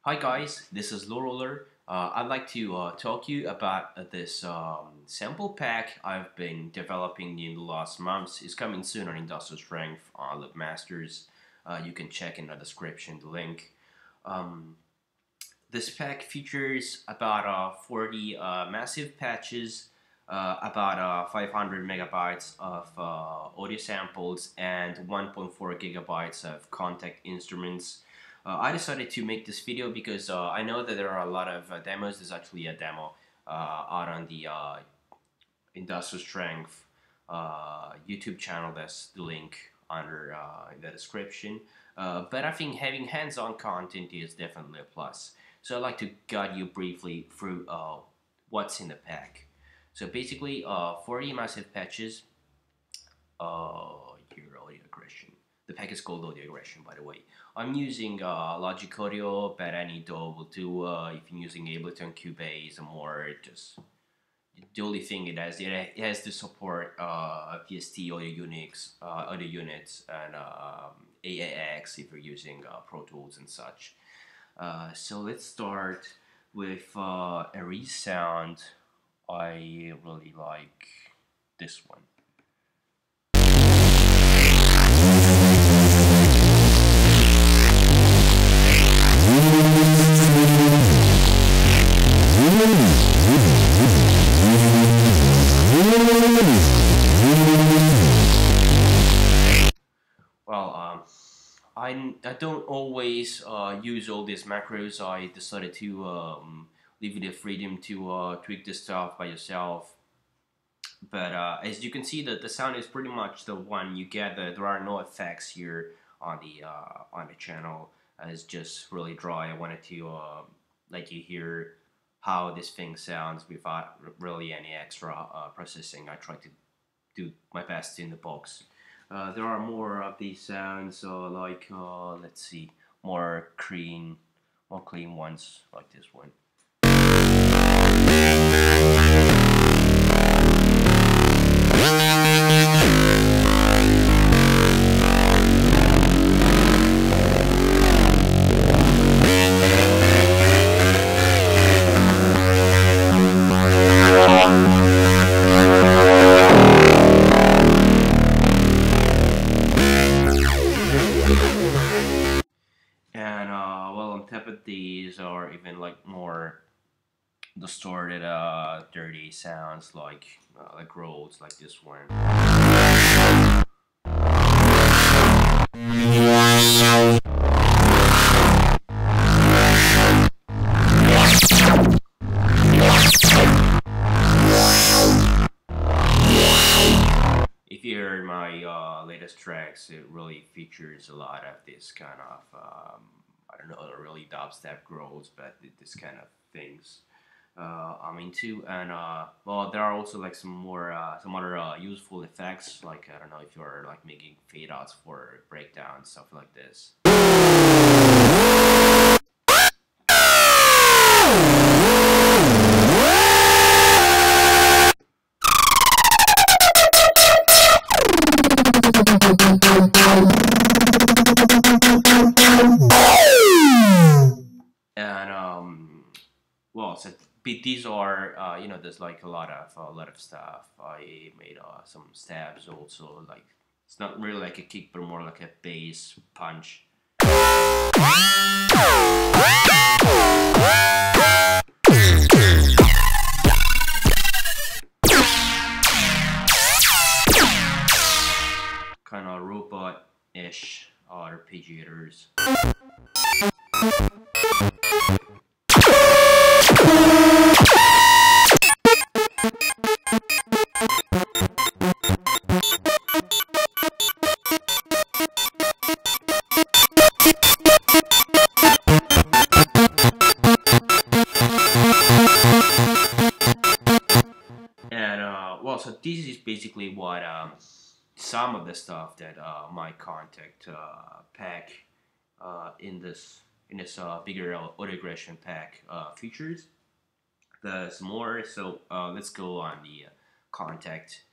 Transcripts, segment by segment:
Hi guys, this is Lowroller. I'd like to talk to you about this sample pack I've been developing in the last months. It's coming soon on Industrial Strength on Loopmasters. You can check in the description the link. Um, this pack features about 40 massive patches, about 500 megabytes of audio samples, and 1.4 gigabytes of contact instruments. I decided to make this video because I know that there are a lot of demos. There's actually a demo out on the Industrial Strength YouTube channel. That's the link under in the description. But I think having hands-on content is definitely a plus. So I'd like to guide you briefly through what's in the pack. So basically, 40 massive patches. Your audio aggression. The pack is called Audio Aggression, by the way. I'm using Logic Audio, but any DAW will do. If you're using Ableton, Cubase, or more, just the only thing it has to support VST audio units, and AAX if you're using Pro Tools and such. So let's start with a resound. I really like this one. Well, I don't always use all these macros. I decided to leave you the freedom to tweak this stuff by yourself. But as you can see, the sound is pretty much the one you get. There are no effects here on the channel. It's just really dry. I wanted to let you hear how this thing sounds without really any extra processing. I tried to do my best in the box. There are more of these sounds, like let's see, more clean ones like this one. And well, on top of these are even like more distorted, dirty sounds like rolls like this one. If you heard my latest tracks, it really features a lot of this kind of I don't know, really dubstep growls, but this kind of things I'm into. And well, there are also like some other useful effects, like I don't know if you're like making fade outs for breakdowns, stuff like this. And well, so these are there's like a lot of stuff. I made some stabs also. Like it's not really like a kick, but more like a bass punch. Kind of robot-ish arpeggiators. And well, so this is basically what some of the stuff that my contact pack in this bigger audio aggression pack features. There's more, so let's go on the contact.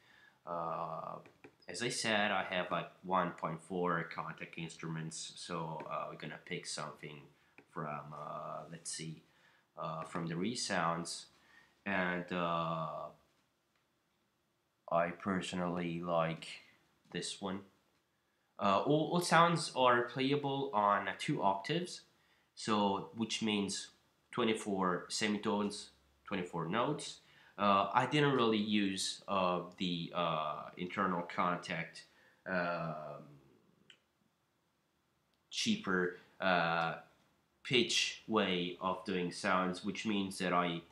As I said, I have like 1.4 contact instruments, so we're gonna pick something from let's see, from the resounds, and I personally like this one. All sounds are playable on 2 octaves, so which means 24 semitones, 24 notes. I didn't really use the internal contact cheaper pitch way of doing sounds, which means that I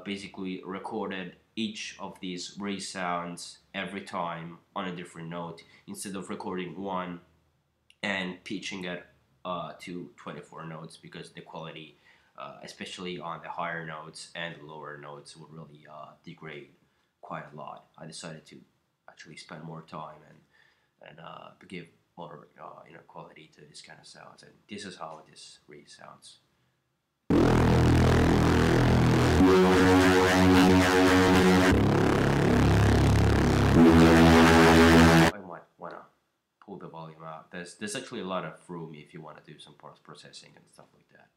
basically recorded each of these raised sounds every time on a different note instead of recording one and pitching it to 24 notes, because the quality, especially on the higher notes and the lower notes, would really degrade quite a lot. I decided to actually spend more time and give more quality to this kind of sounds, and this is how this really sounds. I might wanna pull the volume out. There's actually a lot of room if you want to do some post processing and stuff like that.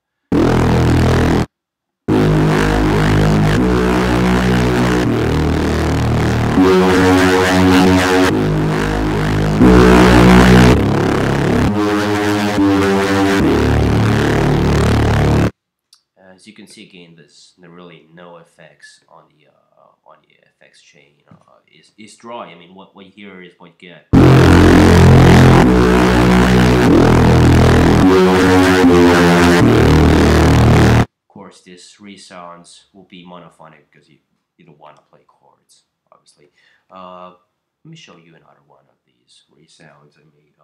As you can see again, there's really no effects on the effects chain. It's dry. I mean, what you hear is what you get. Of course, this resounds will be monophonic because you don't want to play chords, obviously. Let me show you another one of these resounds I made.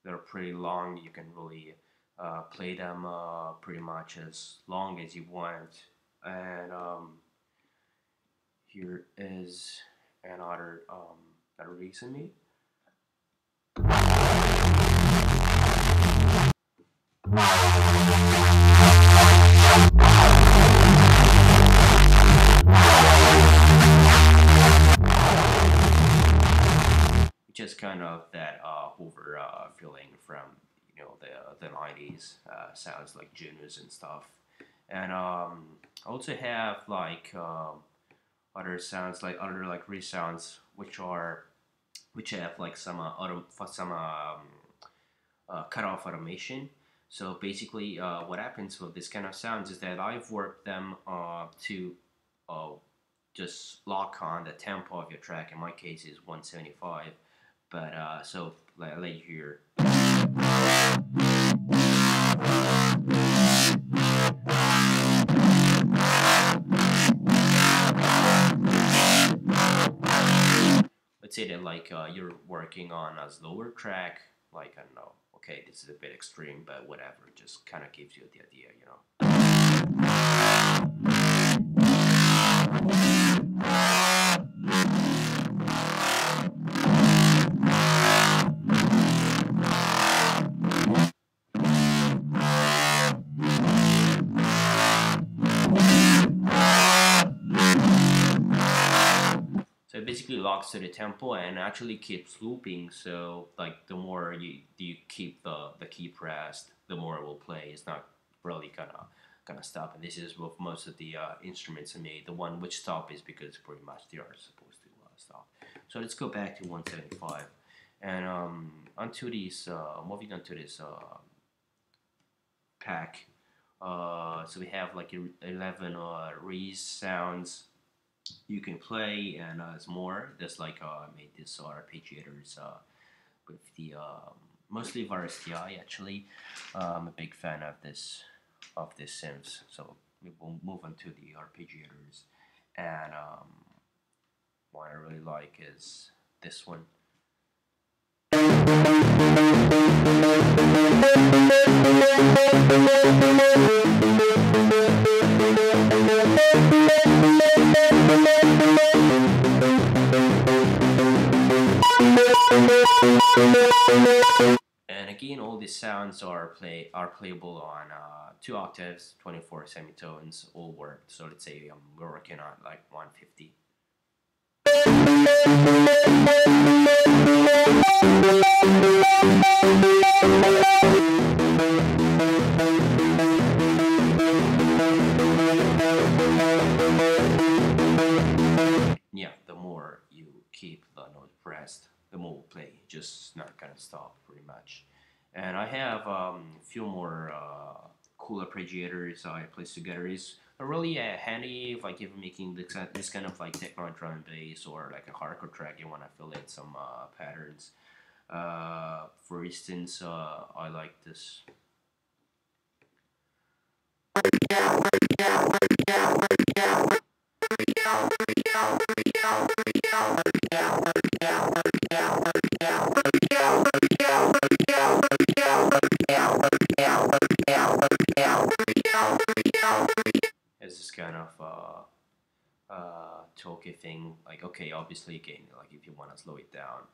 They're pretty long. You can really play them pretty much as long as you want. And here is another reason me. Just kind of that over feeling from the 90s, sounds like Junus and stuff. And I also have like other sounds, like other like resounds, which have like some cutoff automation. So basically, what happens with this kind of sounds is that I've worked them to just lock on the tempo of your track. In my case, is 175. But so like I'll let you hear. Let's say that like you're working on a slower track, like I don't know. Okay, this is a bit extreme, but whatever. It just kind of gives you the idea, you know. So it basically locks to the tempo and actually keeps looping. So like the more you keep the key pressed, the more it will play. It's not really gonna stop. And this is with most of the instruments I made. The one which stop is because pretty much they are supposed to stop. So let's go back to 175 and onto these moving on to this pack. So we have like 11 resounds you can play, and there's more. There's like I made this arpeggiators with the mostly VRSTI actually. I'm a big fan of this synths, so we will move on to the arpeggiators. And one I really like is this one. And again, all these sounds are playable on 2 octaves, 24 semitones, all worked. So let's say we're working on like 150. Yeah, the more you keep the note pressed, the more will play. Just not gonna stop pretty much. And I have a few more cool arpeggiators I place together. Is really handy if like if you're making this kind of like techno drum and bass or like a hardcore track, you want to fill in some patterns. For instance, I like this. It's this kind of talky thing, like okay, obviously again, like if you want to slow it down.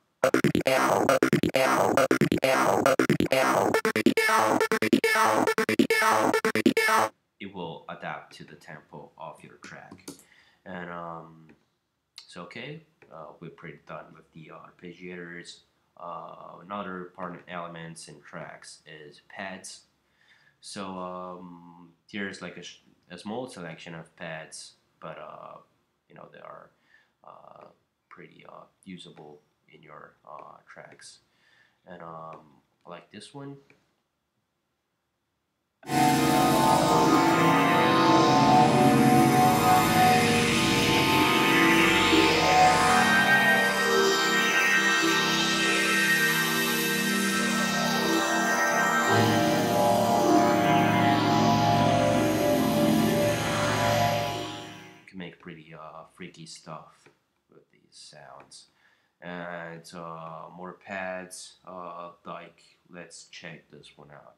It will adapt to the tempo of your track. And so okay, we're pretty done with the arpeggiators. Another part of elements in tracks is pads. So here's like a small selection of pads, but you know they are pretty usable in your tracks. And like this one. Make pretty freaky stuff with these sounds. And more pads, like let's check this one out.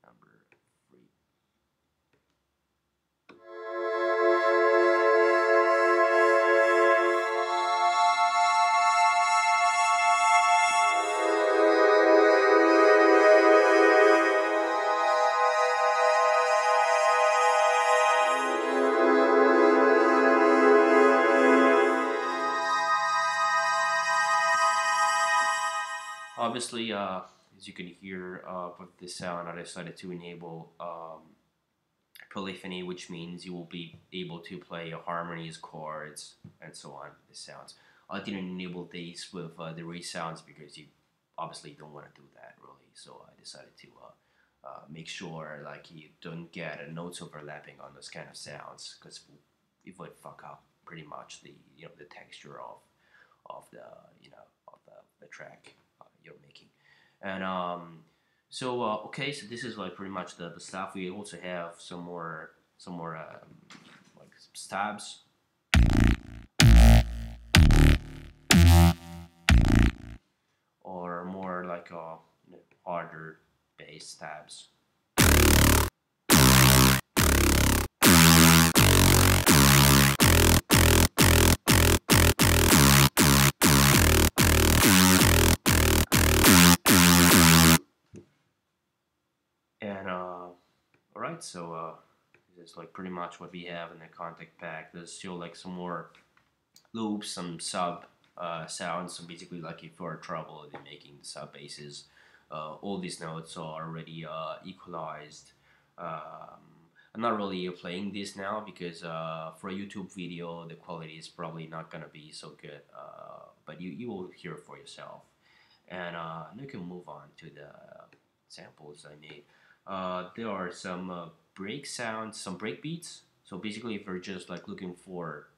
Number 3. Obviously, as you can hear with this sound, I decided to enable polyphony, which means you will be able to play harmonies, chords, and so on. The sounds. I didn't enable these with the resounds because you obviously don't want to do that really. So I decided to make sure like you don't get notes overlapping on those kind of sounds because it would fuck up pretty much the the texture of the of the track you're making. And so okay, so this is like pretty much the stuff. We also have some more like stabs, or more like harder bass stabs. And alright, so this is like pretty much what we have in the contact pack. There's still like some more loops, some sub sounds. So basically, like if you're trouble in making sub basses, all these notes are already equalized. I'm not really playing this now because for a YouTube video, the quality is probably not gonna be so good. But you will hear for yourself, and you can move on to the samples I made. There are some break sounds, some break beats. So basically, if you're just like looking for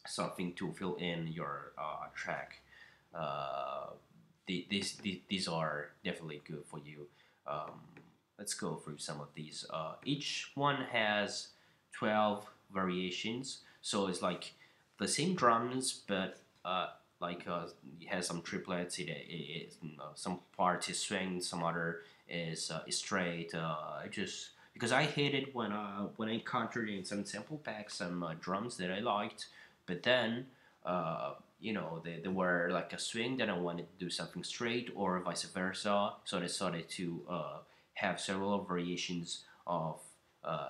something to fill in your track, these are definitely good for you. Let's go through some of these. Each one has 12 variations, so it's like the same drums, but like it has some triplets. Some parts is swing, some other is straight. Just because I hated when I encountered in some sample packs some drums that I liked, but then they were like a swing that I wanted to do something straight or vice versa. So I decided to have several variations of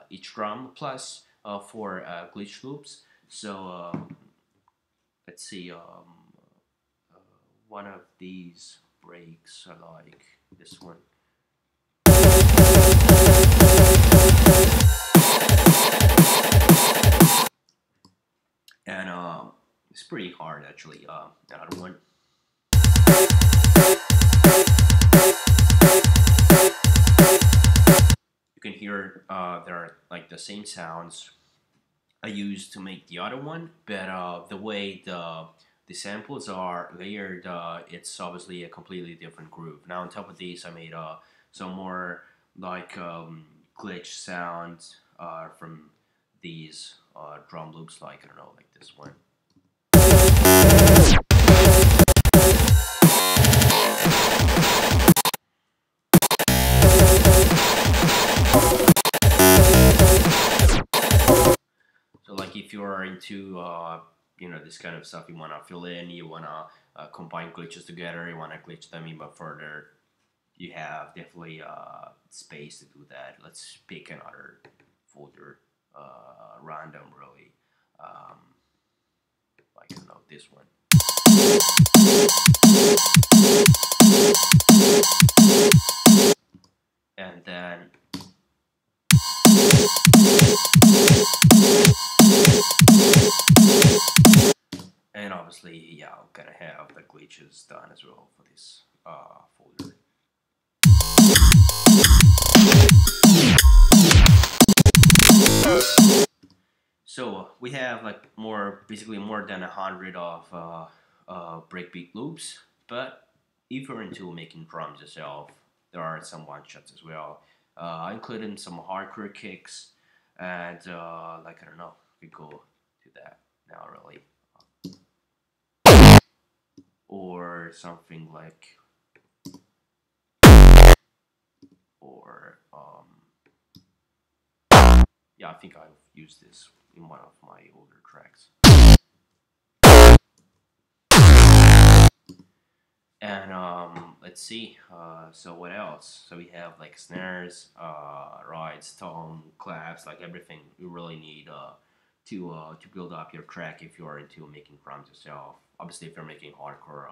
each drum plus for glitch loops. So let's see. One of these breaks I like this one. And it's pretty hard actually. Another one. You can hear there are like the same sounds I used to make the other one, but the way the samples are layered, it's obviously a completely different groove. Now on top of these, I made some more like glitch sounds from these drum loops, like I don't know, like this one. So like if you're into this kind of stuff, you want to fill in, you want to combine glitches together, you want to glitch them even further, you have definitely space to do that. Let's pick another folder, random really, like I don't know, this one. And then and obviously, yeah, I'm gonna have the glitches done as well for this folder. So we have like basically more than 100 of breakbeat loops. But if you're into making drums yourself, there are some one shots as well. I included some hardcore kicks, and like I don't know, we go to that now really, or something like, or yeah, I think I've used this in one of my older tracks. And let's see, so what else? So we have like snares, rides, tom, claps, like everything you really need to build up your track if you're into making drums yourself. Obviously, if you're making hardcore,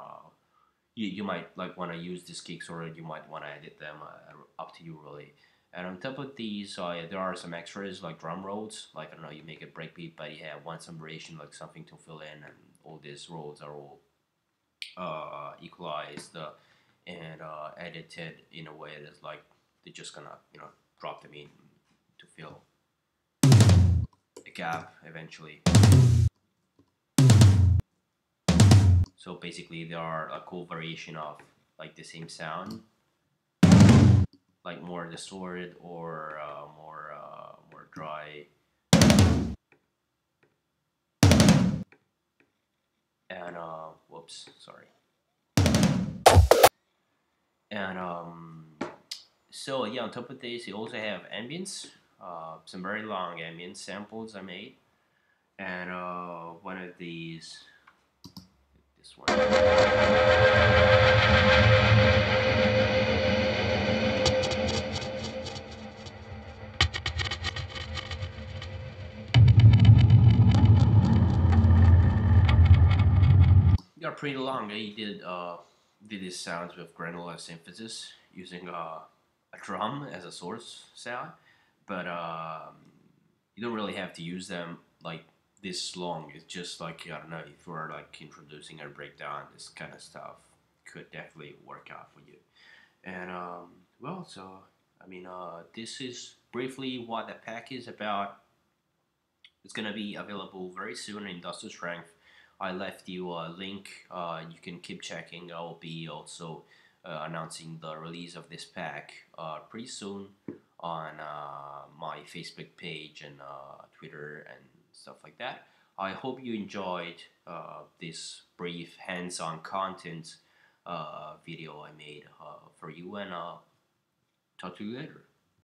you might like want to use these kicks, or you might want to edit them. Up to you really. And on top of these, there are some extras like drum rolls. Like I don't know, you make a breakbeat, but you have one some variation, like something to fill in, and all these rolls are all equalized and edited in a way that's like they're just gonna drop them in to fill a gap eventually. So basically, they are a cool variation of like the same sound, like more distorted or more dry. And whoops, sorry. And so yeah, on top of this, you also have ambience, some very long ambient samples I made, and one of these, this one. They are pretty long. I did these sounds with granular synthesis using a drum as a source sound, but you don't really have to use them like this long. It's just like I don't know, if you're like introducing a breakdown, this kind of stuff could definitely work out for you. And well, so I mean, this is briefly what the pack is about. It's gonna be available very soon in Industrial Strength. I left you a link. You can keep checking. I will be also announcing the release of this pack pretty soon on my Facebook page and Twitter and stuff like that. I hope you enjoyed this brief hands-on content video I made for you, and talk to you later.